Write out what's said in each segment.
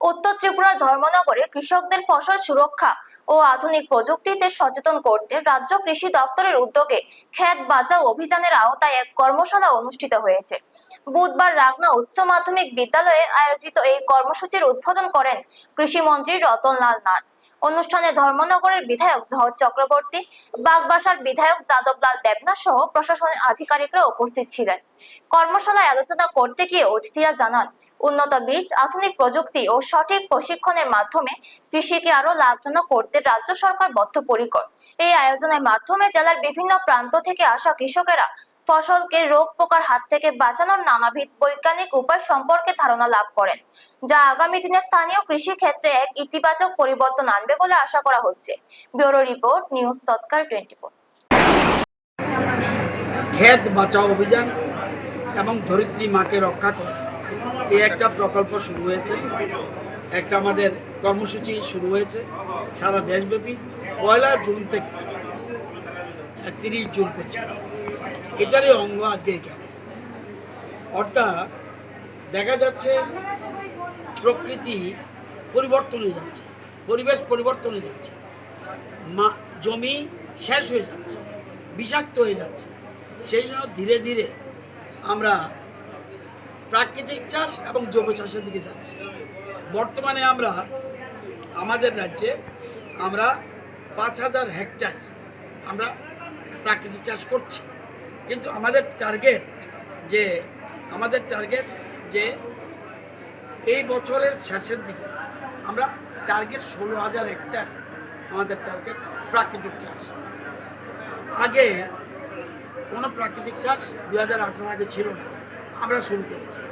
উত্তর ত্রিপুরার ধর্মনগরে কৃষকদের ফসল সুরক্ষা ও আধুনিক প্রযুক্তিতে সচেতন করতে রাজ্য কৃষি দপ্তরের উদ্যোগে ক্ষেত বাঁচাও অভিযানের আওতায় এক কর্মশালা অনুষ্ঠিত হয়েছে। বুধবার রাগনা উচ্চ মাধ্যমিক বিদ্যালয়ে আয়োজিত এই কর্মসূচির উদ্বোধন করেন কৃষিমন্ত্রী রতনলাল নাথ। অনুষ্ঠানে ধর্মনগরের বিধায়ক জহর চক্রবর্তী, বাগবাসার বিধায়ক যাদবলাল দেবনাথ সহ প্রশাসনের আধিকারিকরা উপস্থিত ছিলেন। কর্মশালায় আলোচনা করতে গিয়ে অতিথিরা জানান, উন্নত বীজ, আধুনিক প্রযুক্তি ও সঠিক প্রশিক্ষণের মাধ্যমে কৃষিকে আরো লাভজনক করতে রাজ্য সরকার বদ্ধপরিকর। এই আয়োজনের মাধ্যমে জেলার বিভিন্ন প্রান্ত থেকে আসা কৃষকেরা ফসলকে রোগ পোকার হাত থেকে বাঁচানোর নানাবিধ বৈজ্ঞানিক উপায় সম্পর্কে ধারণা লাভ করেন, যা আগামী দিনে স্থানীয় কৃষি ক্ষেত্রে এক ইতিবাচক পরিবর্তন আনবে বলে আশা করা হচ্ছে। ব্যুরো রিপোর্ট, নিউজ তৎকাল 24। ক্ষেত বাঁচাও অভিযান এবং ধরিত্রী মাকে রক্ষা করা, এই একটা প্রকল্প শুরু হয়েছে, একটা আমাদের কর্মসূচি শুরু হয়েছে সারা দেশব্যাপী 1 জুন থেকে 31 জুন পর্যন্ত। এটারই অঙ্গ আজকে এখানে। অর্থাৎ দেখা যাচ্ছে প্রকৃতি পরিবর্তন হয়ে যাচ্ছে, পরিবেশ পরিবর্তন হয়ে যাচ্ছে, জমি শেষ হয়ে যাচ্ছে, বিষাক্ত হয়ে যাচ্ছে। সেই জন্য ধীরে ধীরে আমরা প্রাকৃতিক চাষ এবং জৈব চাষের দিকে যাচ্ছি। বর্তমানে আমরা আমাদের রাজ্যে 5,000 হেক্টর আমরা প্রাকৃতিক চাষ করছি, কিন্তু আমাদের টার্গেট যে এই বছরের শেষের দিকে আমরা টার্গেট 16,000 হেক্টর আমাদের টার্গেট প্রাকৃতিক চাষ। আগে কোনো প্রাকৃতিক চাষ 2018 আগে ছিল না, আমরা শুরু করেছি।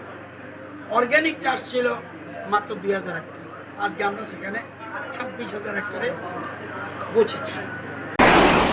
অর্গ্যানিক চাষ ছিল মাত্র 2,000 হেক্টর, আজকে আমরা সেখানে 26,000 হেক্টরে পৌঁছেছি।